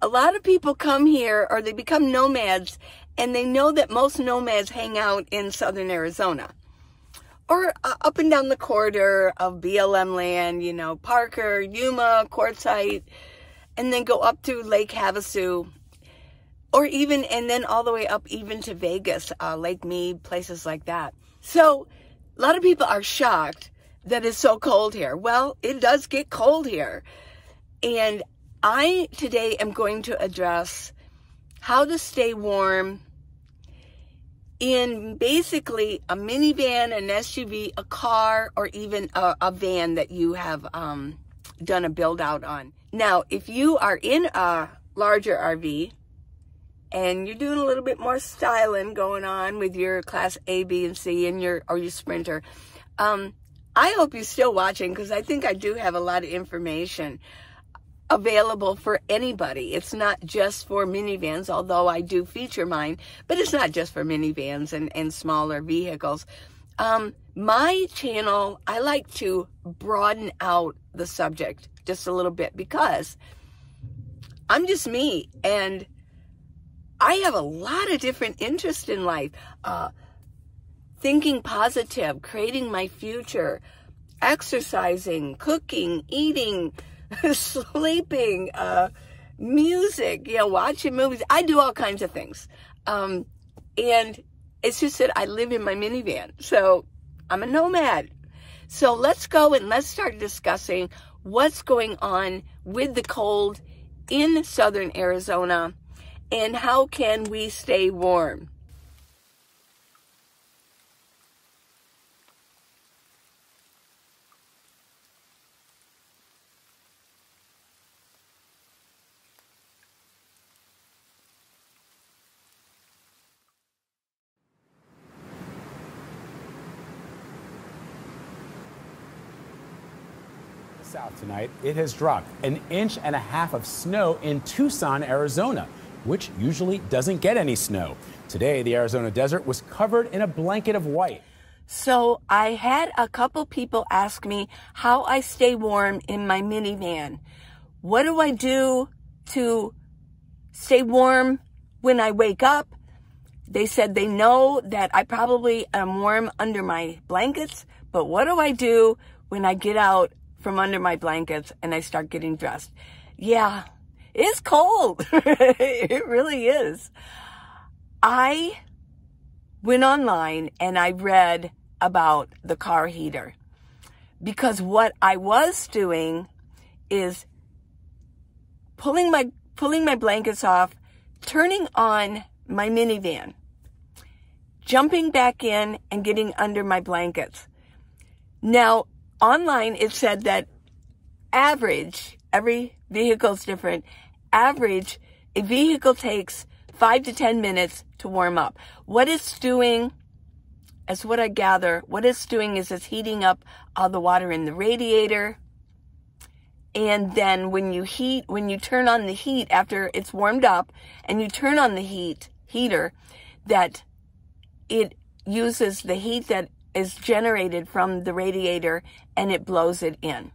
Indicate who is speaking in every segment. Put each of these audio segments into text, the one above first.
Speaker 1: A lot of people come here, or they become nomads, and they know that most nomads hang out in southern Arizona. Or up and down the corridor of BLM land, you know, Parker, Yuma, Quartzsite, and then go up to Lake Havasu, or even, and then all the way up even to Vegas, Lake Mead, places like that. So a lot of people are shocked that it's so cold here. Well, it does get cold here. And I today am going to address how to stay warm in basically a minivan, an SUV, a car, or even a van that you have done a build out on. Now, if you are in a larger RV and you're doing a little bit more styling going on with your Class A, B, and C and your Sprinter, I hope you're still watching, because I think I do have a lot of information available for anybody. It's not just for minivans, although I do feature mine, but it's not just for minivans and smaller vehicles. My channel, I like to broaden out the subject just a little bit, because I'm just me, and I have a lot of different interests in life. Thinking positive, creating my future, exercising, cooking, eating, sleeping, music, you know, watching movies. I do all kinds of things. And it's just that I live in my minivan. So I'm a nomad. So let's go and let's start discussing what's going on with the cold in southern Arizona and how can we stay warm.
Speaker 2: South tonight, it has dropped 1.5 inches of snow in Tucson, Arizona, which usually doesn't get any snow. Today, the Arizona desert was covered in a blanket of white.
Speaker 1: So I had a couple people ask me how I stay warm in my minivan. What do I do to stay warm when I wake up? They said they know that I probably am warm under my blankets, but what do I do when I get out from under my blankets and I start getting dressed? Yeah, it's cold. It really is. I went online and I read about the car heater, because what I was doing is pulling my blankets off, turning on my minivan, jumping back in and getting under my blankets. Now, online, it said that average, every vehicle is different, average, a vehicle takes 5 to 10 minutes to warm up. What it's doing, as what I gather, what it's doing is it's heating up all the water in the radiator. And then when you turn on the heat after it's warmed up and you turn on the heater, that it uses the heat that is generated from the radiator and it blows it in.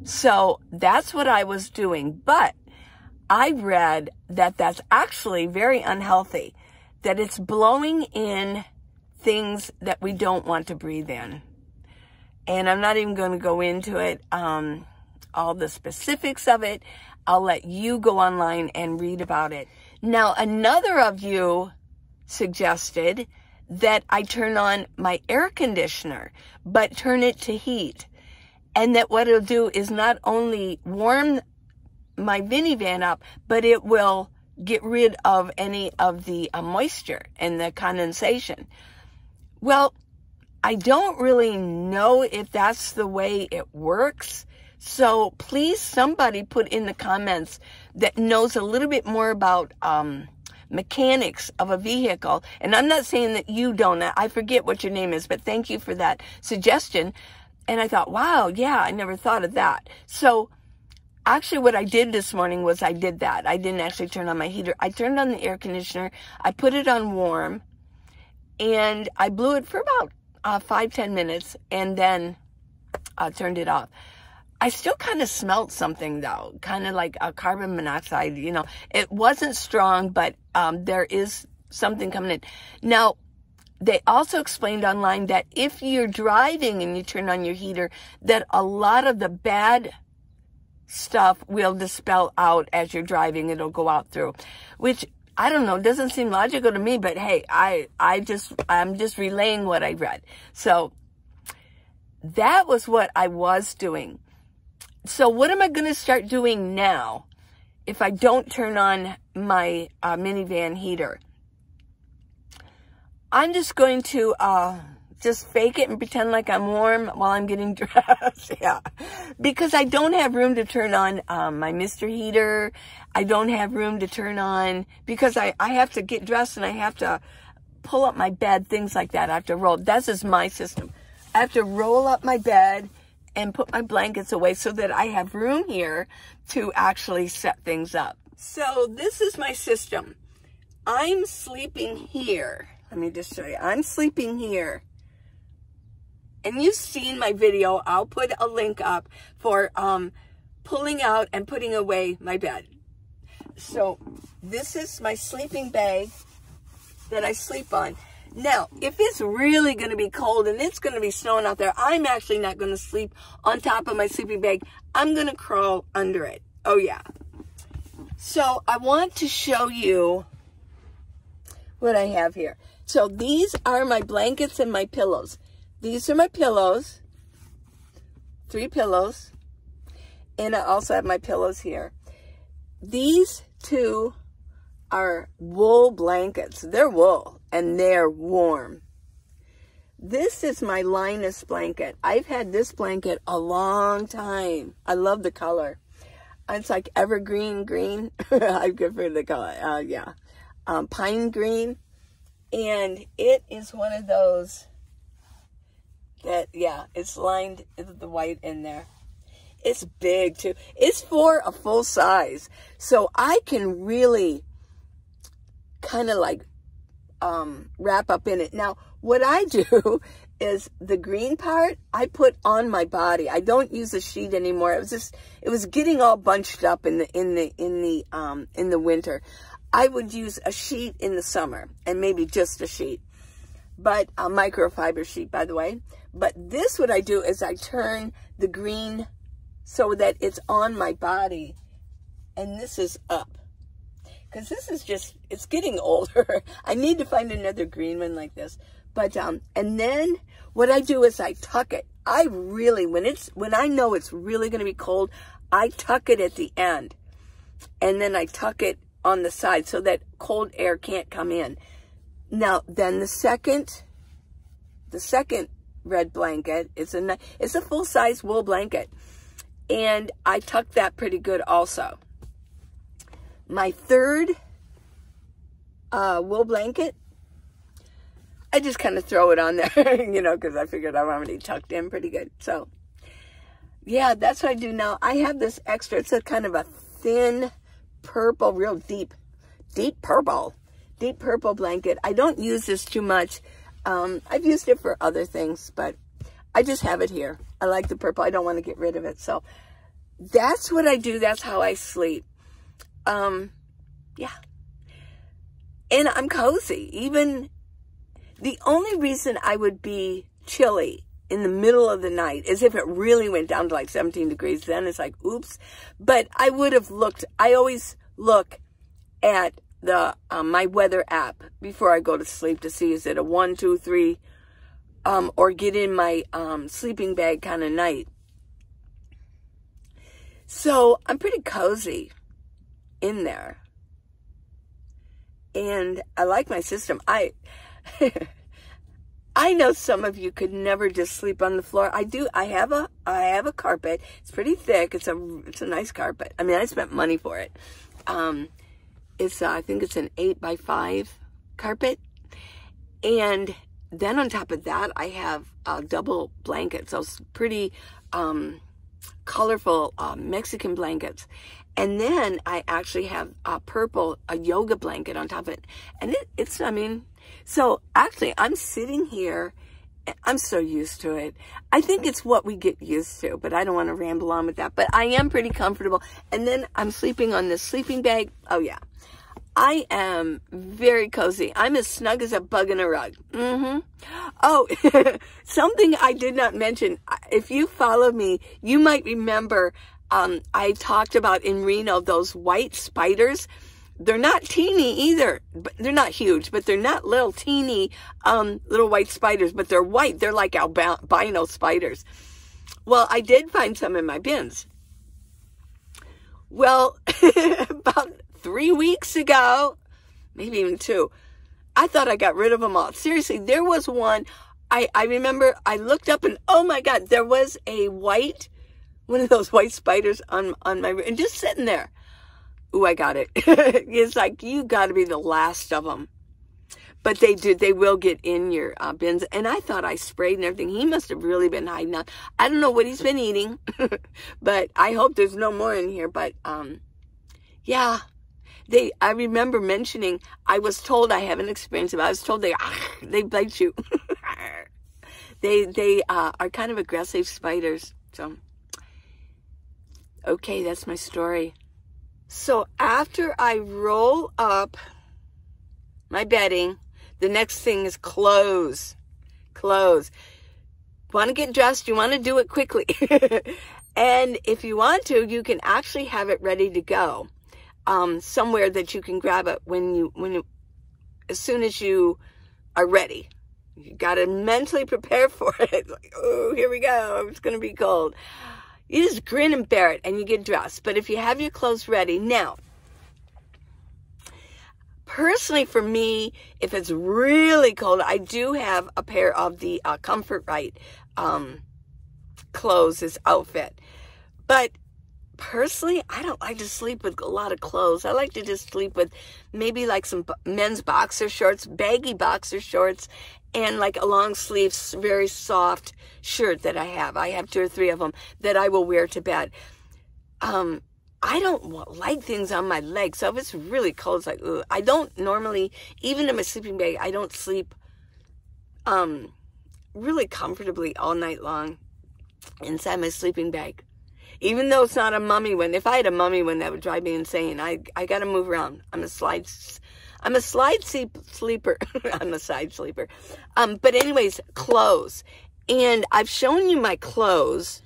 Speaker 1: So that's what I was doing. But I read that that's actually very unhealthy, that it's blowing in things that we don't want to breathe in. And I'm not even going to go into it, all the specifics of it. I'll let you go online and read about it. Now, another of you suggested that I turn on my air conditioner, but turn it to heat. And that what it'll do is not only warm my minivan up, but it will get rid of any of the moisture and the condensation. Well, I don't really know if that's the way it works. So please, somebody put in the comments that knows a little bit more about mechanics of a vehicle. And I'm not saying that you don't. I forget what your name is, but thank you for that suggestion. And I thought, wow, yeah, I never thought of that. So actually what I did this morning was I did that. I didn't actually turn on my heater. I turned on the air conditioner. I put it on warm and I blew it for about 5-10 minutes and then turned it off. I still kind of smelled something though, kind of like a carbon monoxide, you know. It wasn't strong, but there is something coming in. Now, they also explained online that if you're driving and you turn on your heater, that a lot of the bad stuff will dispel out as you're driving. It'll go out through, which I don't know, doesn't seem logical to me, but hey, I'm just relaying what I read. So that was what I was doing. So what am I going to start doing now if I don't turn on my minivan heater? I'm just going to just fake it and pretend like I'm warm while I'm getting dressed. Yeah, because I don't have room to turn on my Mr. Heater. I don't have room to turn on, because I have to get dressed and I have to pull up my bed, things like that. I have to roll. That's just my system. I have to roll up my bed and put my blankets away so that I have room here to actually set things up. So this is my system. I'm sleeping here. Let me just show you. I'm sleeping here. And you've seen my video. I'll put a link up for pulling out and putting away my bed. So this is my sleeping bag that I sleep on. Now, if it's really going to be cold and it's going to be snowing out there, I'm actually not going to sleep on top of my sleeping bag. I'm going to crawl under it. Oh, yeah. So I want to show you what I have here. So these are my blankets and my pillows. These are my pillows. 3 pillows. And I also have my pillows here. These 2 are wool blankets. They're wool and they're warm. This is my Linus blanket. I've had this blanket a long time. I love the color. It's like evergreen green. I'm good for the color. Yeah. Pine green. And it is one of those that, yeah, it's lined with the white in there. It's big too. It's for a full size. So I can really kind of like wrap up in it. Now, what I do is the green part I put on my body. I don't use a sheet anymore. It was getting all bunched up in the winter. I would use a sheet in the summer, and maybe just a sheet, but a microfiber sheet, by the way. But this, what I do is I turn the green so that it's on my body, and this is up. Because this is just, it's getting older. I need to find another green one like this. But, and then what I do is I tuck it. I really, when I know it's really going to be cold, I tuck it at the end. And then I tuck it on the side so that cold air can't come in. Now, then the second red blanket is it's a full-size wool blanket. And I tuck that pretty good also. My third wool blanket, I just kind of throw it on there, you know, because I figured I'm already tucked in pretty good. So, yeah, that's what I do now. I have this extra, it's a kind of a thin purple, real deep purple blanket. I don't use this too much. I've used it for other things, but I just have it here. I like the purple. I don't want to get rid of it. So that's what I do. That's how I sleep. Yeah. And I'm cozy. Even the only reason I would be chilly in the middle of the night is if it really went down to like 17 degrees. Then it's like, oops. But I would have looked. I always look at the my weather app before I go to sleep to see, is it a 1, 2, 3, or get in my sleeping bag kind of night. So I'm pretty cozy in there. And I like my system. I know some of you could never just sleep on the floor. I do. I have a carpet. It's pretty thick. It's a nice carpet. I mean, I spent money for it. I think it's an 8x5 carpet. And then on top of that, I have double blankets. Those pretty colorful Mexican blankets. And then I actually have a yoga blanket on top of it. And I mean, so actually I'm sitting here I'm so used to it. I think it's what we get used to, but I don't want to ramble on with that. But I am pretty comfortable. And then I'm sleeping on this sleeping bag. Oh, yeah. I am very cozy. I'm as snug as a bug in a rug. Oh, something I did not mention. If you follow me, you might remember I talked about in Reno those white spiders. They're not teeny either. But they're not huge, but they're not little teeny little white spiders, but they're white. They're like albino spiders. Well, I did find some in my bins. Well, about 3 weeks ago, maybe even 2, I thought I got rid of them all. Seriously, there was one. I remember I looked up and, oh my God, there was one of those white spiders on my, and just sitting there. Ooh, I got it. It's like, you got to be the last of them. But they will get in your bins. And I thought I sprayed and everything. He must have really been hiding out. I don't know what he's been eating, but I hope there's no more in here. But, yeah, I remember mentioning, I was told, I haven't experienced it, but I was told they bite you. They are kind of aggressive spiders. So, okay, that's my story. So after I roll up my bedding, the next thing is clothes. Clothes. Want to get dressed? You want to do it quickly. And if you want to, you can actually have it ready to go. Somewhere that you can grab it as soon as you are ready. You got to mentally prepare for it. Like, oh, here we go. It's going to be cold. You just grin and bear it and you get dressed. But if you have your clothes ready, now, personally for me, if it's really cold, I do have a pair of the Comfort-Right clothes, this outfit. But personally, I don't like to sleep with a lot of clothes. I like to just sleep with maybe like some men's boxer shorts, baggy boxer shorts, and like a long sleeve, very soft shirt that I have. I have 2 or 3 of them that I will wear to bed. I don't like things on my legs. So if it's really cold, it's like, ugh. I don't normally, even in my sleeping bag, I don't sleep really comfortably all night long inside my sleeping bag. Even though it's not a mummy one. If I had a mummy one, that would drive me insane. I got to move around. I'm a slide sleeper. I'm a side sleeper. But anyways, clothes. And I've shown you my clothes.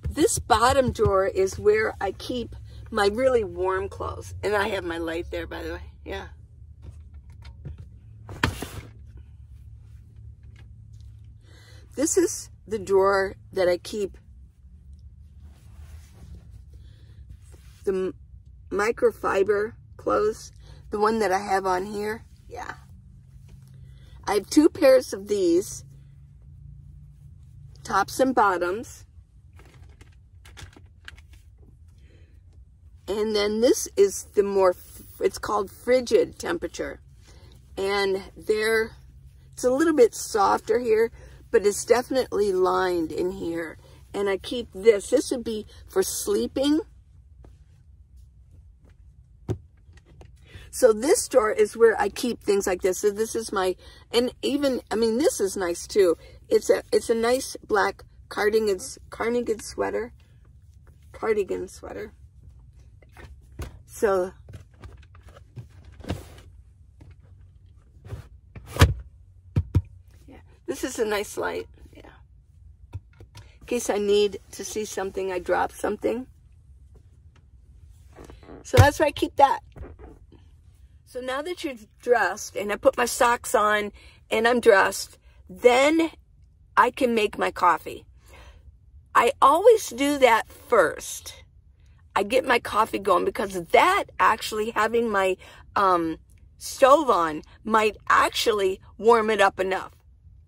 Speaker 1: This bottom drawer is where I keep my really warm clothes. And I have my light there, by the way. Yeah. This is the drawer that I keep the microfiber clothes, the one that I have on here. Yeah. I have 2 pairs of these, tops and bottoms. And then this is the more, it's called frigid temperature. And it's a little bit softer here, but it's definitely lined in here. And I keep this. This would be for sleeping. So this drawer is where I keep things like this. So this is my, and even, I mean, this is nice too. It's a nice black cardigan sweater. So, yeah, this is a nice light. Yeah. In case I need to see something, I drop something. So that's where I keep that. So now that you're dressed and I put my socks on and I'm dressed, then I can make my coffee. I always do that first. I get my coffee going because that actually, having my stove on, might actually warm it up enough.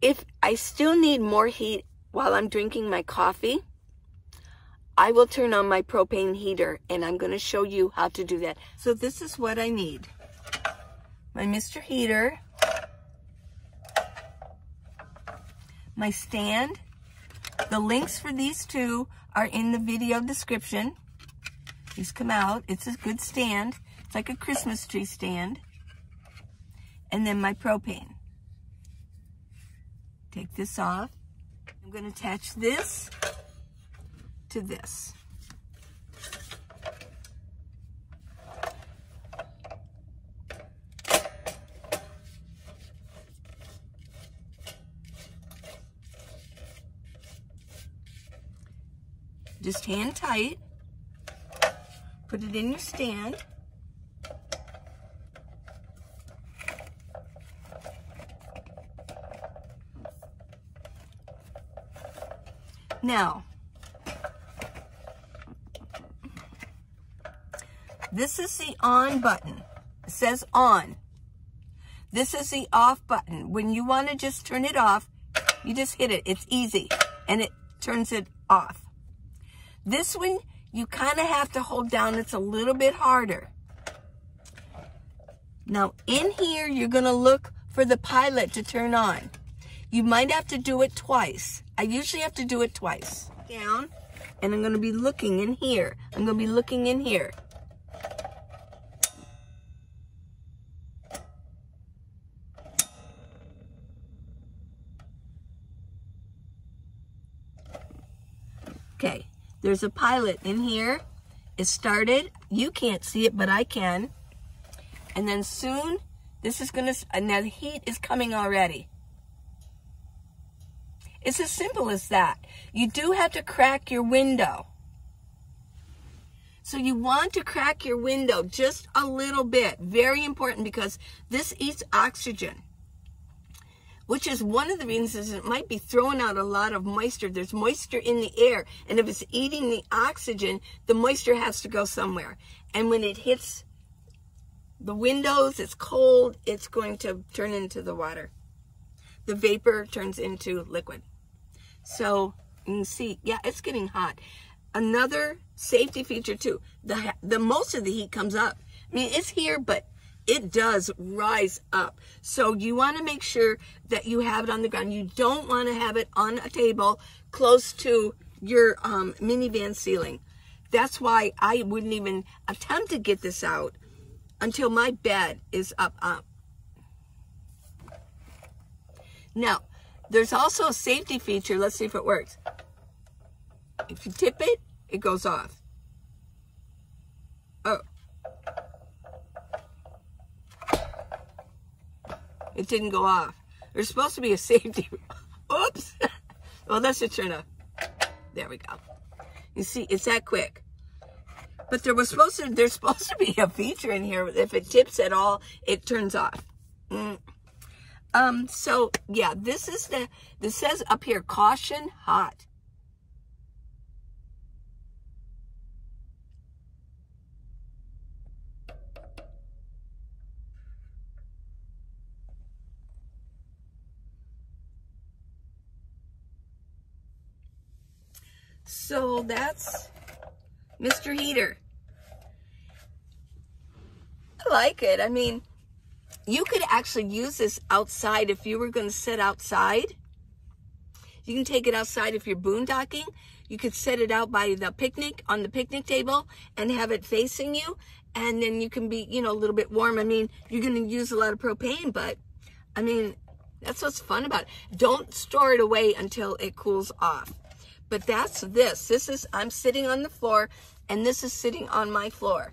Speaker 1: If I still need more heat while I'm drinking my coffee, I will turn on my propane heater and I'm going to show you how to do that. So this is what I need. My Mr. Heater, my stand. The links for these 2 are in the video description. These come out. It's a good stand. It's like a Christmas tree stand. And then my propane Take this off. I'm going to attach this to this. Just hand tight. Put it in your stand. Now, this is the on button. It says on. This is the off button. When you want to just turn it off, you just hit it. It's easy, and it turns it off. This one, you kind of have to hold down. It's a little bit harder. Now, in here, you're going to look for the pilot to turn on. You might have to do it twice. I usually have to do it twice. Down, and I'm going to be looking in here. I'm going to be looking in here. Okay, there's a pilot in here. It started. You can't see it, but I can. And then soon, this is going to, and now the heat is coming already. It's as simple as that. You do have to crack your window. So you want to crack your window just a little bit. Very important, because this eats oxygen, which is one of the reasons it might be throwing out a lot of moisture. There's moisture in the air, and if it's eating the oxygen, the moisture has to go somewhere. And when it hits the windows, it's cold, it's going to turn into the water. The vapor turns into liquid. So you can see, yeah, it's getting hot. Another safety feature too, the most of the heat comes up. I mean, it's here, but it does rise up. So you want to make sure that you have it on the ground. You don't want to have it on a table close to your minivan ceiling. That's why I wouldn't even attempt to get this out until my bed is up. Now, there's also a safety feature. Let's see if it works. If you tip it, it goes off. Oh. It didn't go off. There's supposed to be a safety. Oops. Well, that should turn off. There we go. You see, it's that quick. But there's supposed to be a feature in here. If it tips at all, it turns off. So yeah, this says up here, caution hot. So that's Mr. Heater. I like it. I mean, you could actually use this outside if you were going to sit outside. You can take it outside if you're boondocking. You could set it out by the picnic, on the picnic table, and have it facing you. And then you can be, you know, a little bit warm. I mean, you're going to use a lot of propane, but, I mean, that's what's fun about it. Don't store it away until it cools off. But that's this. This is, I'm sitting on the floor, and this is sitting on my floor.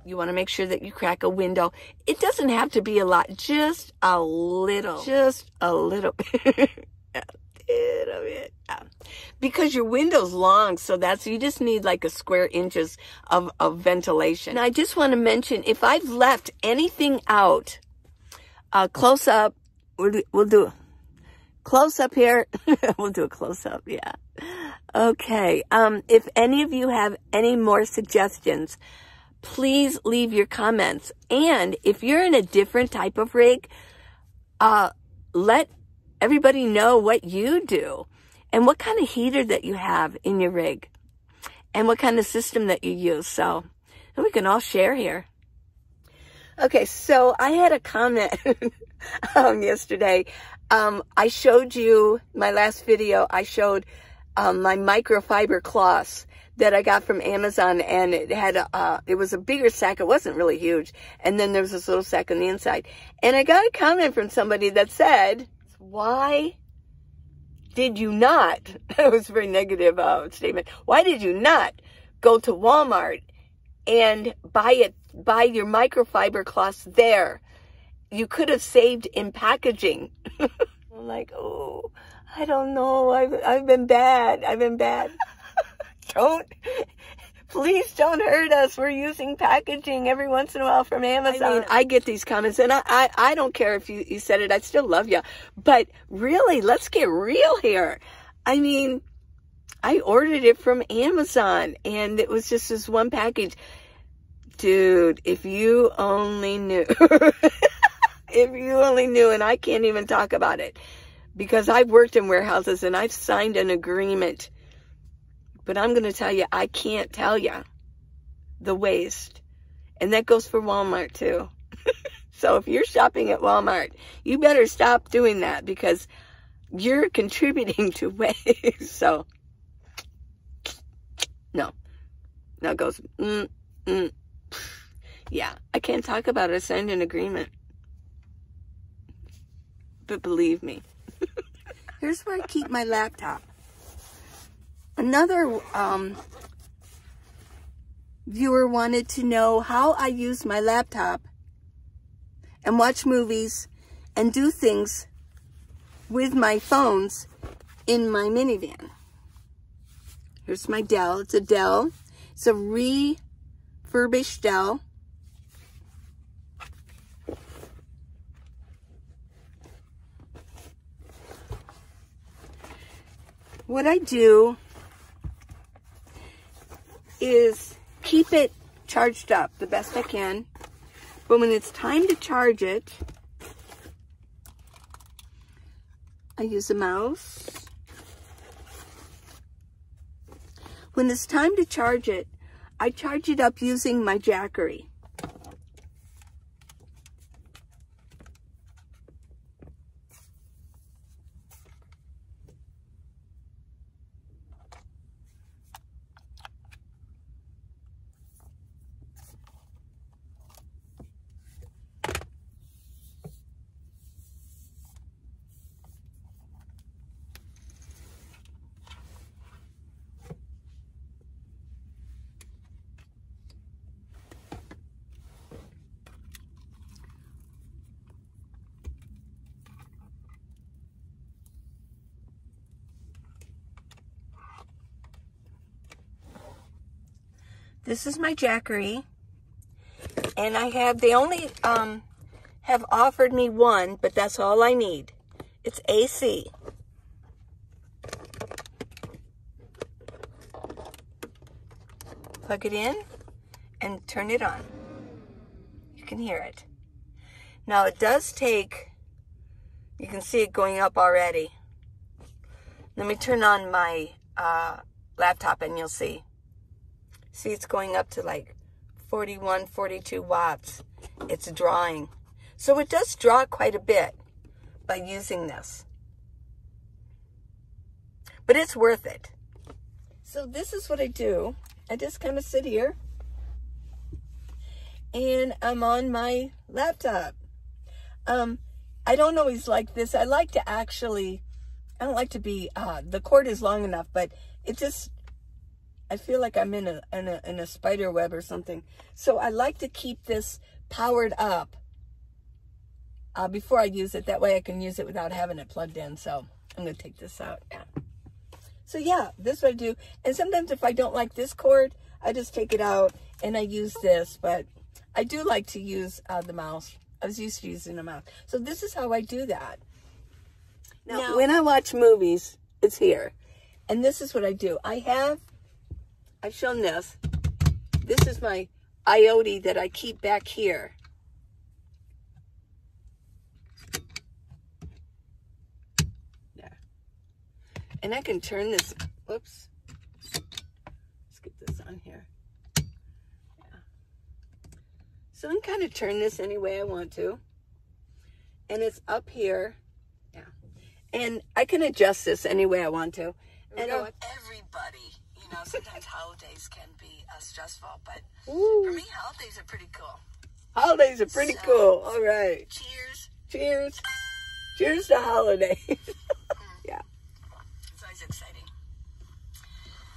Speaker 1: You want to make sure that you crack a window. It doesn't have to be a lot, just a little. Just a little bit. A little bit. Because your window's long, so you just need like a square inches of ventilation. And I just want to mention, if I've left anything out, close up, we'll do close up here. We'll do a close up, yeah. Okay, if any of you have any more suggestions, please leave your comments. And if you're in a different type of rig, let everybody know what you do and what kind of heater that you have in your rig and what kind of system that you use. So we can all share here. Okay, so I had a comment yesterday. I showed you, my last video, I showed my microfiber cloths that I got from Amazon, and it had it was a bigger sack. It wasn't really huge. And then there was this little sack on the inside. And I got a comment from somebody that said, why did you not, that was a very negative statement, why did you not go to Walmart and buy your microfiber cloths there? You could have saved in packaging. I'm like, oh, I don't know. I've been bad. I've been bad. Please don't hurt us. We're using packaging every once in a while from Amazon. I mean, I get these comments, and I don't care if you said it. I still love you. But really, let's get real here. I mean, I ordered it from Amazon, and it was just this one package. Dude, if you only knew. If you only knew, and I can't even talk about it. Because I've worked in warehouses, and I've signed an agreement. But I'm going to tell you, I can't tell you the waste. And that goes for Walmart, too. So if you're shopping at Walmart, you better stop doing that, because you're contributing to waste. So, no. Now it goes, yeah, I can't talk about it. I signed an agreement. But believe me. Here's where I keep my laptop. Another viewer wanted to know how I use my laptop and watch movies and do things with my phones in my minivan. Here's my Dell. It's a Dell. It's a refurbished Dell. What I do is keep it charged up the best I can. But when it's time to charge it, I use a mouse. When it's time to charge it, I charge it up using my Jackery. This is my Jackery, and they only have offered me one, but that's all I need. It's AC. Plug it in and turn it on. You can hear it. Now it does take, you can see it going up already. Let me turn on my laptop and you'll see. See, it's going up to like 41, 42 watts. It's drawing. So it does draw quite a bit by using this. But it's worth it. So this is what I do. I just kind of sit here. And I'm on my laptop. I don't always like this. I like to actually, I don't like to be, the cord is long enough, but it just, I feel like I'm in a spider web or something. So I like to keep this powered up before I use it. That way I can use it without having it plugged in. So I'm going to take this out. Yeah. So yeah, this is what I do. And sometimes if I don't like this cord, I just take it out and I use this. But I do like to use the mouse. I was used to using a mouse. So this is how I do that. Now, when I watch movies, it's here. And this is what I do. I've shown this. This is my IoT that I keep back here. There. And I can turn this, whoops. Let's get this on here. Yeah. So I can kind of turn this any way I want to. And it's up here. Yeah. And I can adjust this any way I want to. And everybody, you know, sometimes holidays can be stressful, but
Speaker 3: Ooh.
Speaker 1: for me, holidays are pretty cool.
Speaker 3: Holidays are pretty cool. All right.
Speaker 1: Cheers.
Speaker 3: Cheers. Cheers to holiday. Yeah.
Speaker 1: It's always exciting.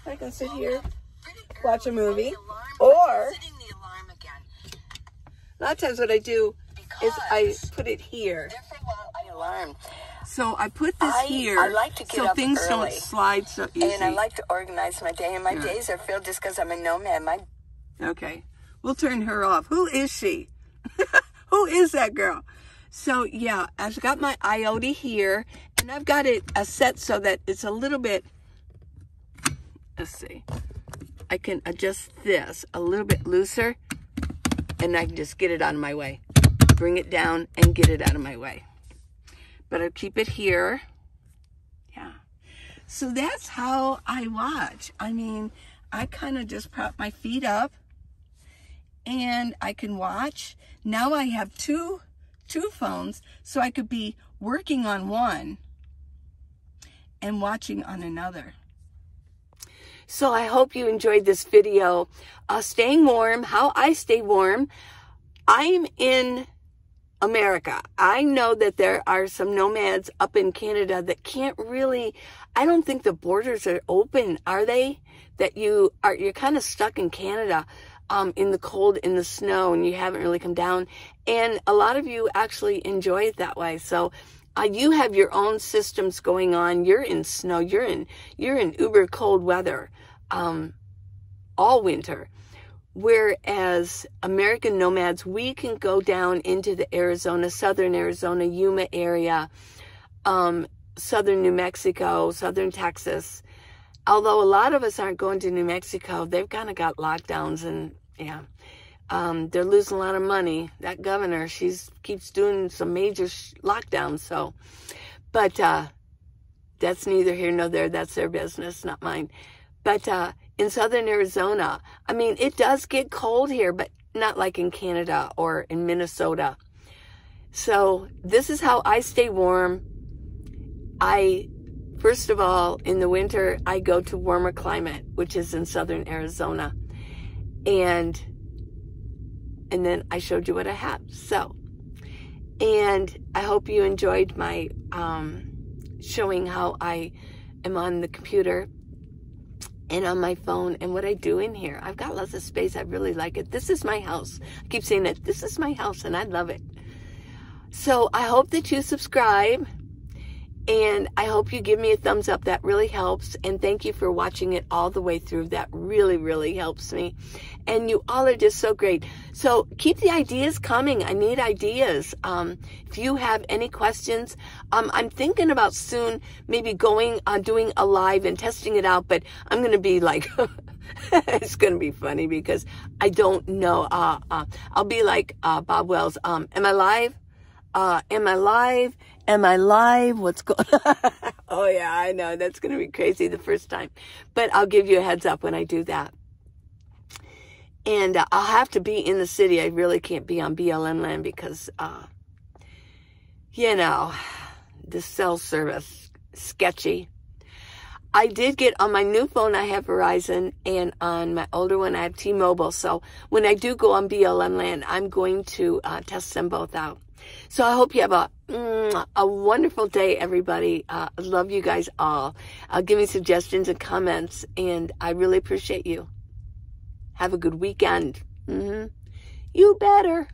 Speaker 3: I can sit here,
Speaker 1: Pretty
Speaker 3: watch a
Speaker 1: early.
Speaker 3: movie,
Speaker 1: The alarm,
Speaker 3: or
Speaker 1: setting the alarm again.
Speaker 3: a lot of times what I do is I
Speaker 1: Because
Speaker 3: put it here.
Speaker 1: there for a while, I alarmed.
Speaker 3: So I put this here
Speaker 1: I like to get
Speaker 3: so
Speaker 1: up
Speaker 3: things don't
Speaker 1: early.
Speaker 3: slide so easy.
Speaker 1: And I like to organize my day, and my days are filled just because I'm a nomad.
Speaker 3: Okay. We'll turn her off. Who is she? Who is that girl? So, yeah, I've got my IoT here, and I've got it set so that it's a little bit, let's see, I can adjust this a little bit looser, and I can just get it out of my way. Bring it down and get it out of my way. But I'll keep it here. Yeah. So that's how I watch. I mean, I kind of just prop my feet up, and I can watch. Now I have two phones, so I could be working on one and watching on another. So I hope you enjoyed this video. Staying warm, how I stay warm. I'm in America. I know that there are some nomads up in Canada that can't really, I don't think the borders are open, are they? That you're kind of stuck in Canada. In the cold, in the snow, and you haven't really come down. And a lot of you actually enjoy it that way. So you have your own systems going on. You're in snow. You're in uber cold weather all winter. Whereas American nomads, we can go down into the southern Arizona, Yuma area, southern New Mexico, southern Texas. Although a lot of us aren't going to New Mexico, they've kind of got lockdowns, and yeah, they're losing a lot of money. That governor, she keeps doing some major lockdowns. So, but that's neither here nor there. That's their business, not mine. But in southern Arizona, I mean, it does get cold here, but not like in Canada or in Minnesota. So this is how I stay warm. First of all, in the winter, I go to warmer climate, which is in southern Arizona. And then I showed you what I have. So, and I hope you enjoyed my showing how I am on the computer and on my phone and what I do in here. I've got lots of space. I really like it. This is my house. I keep saying that this is my house, and I love it. So I hope that you subscribe. And I hope you give me a thumbs up. That really helps. And thank you for watching it all the way through. That really, really helps me. And you all are just so great. So keep the ideas coming. I need ideas. If you have any questions, I'm thinking about soon maybe doing a live and testing it out. But I'm going to be like, it's going to be funny because I don't know. I'll be like Bob Wells. Am I live? Am I live? Am I live? What's going on? Oh, yeah, I know. That's going to be crazy the first time. But I'll give you a heads up when I do that. And I'll have to be in the city. I really can't be on BLM land because, you know, the cell service, sketchy. I did get on my new phone, I have Verizon, and on my older one, I have T-Mobile. So when I do go on BLM land, I'm going to test them both out. So I hope you have a wonderful day, everybody. I love you guys all. Give me suggestions and comments, and I really appreciate you. Have a good weekend. You better.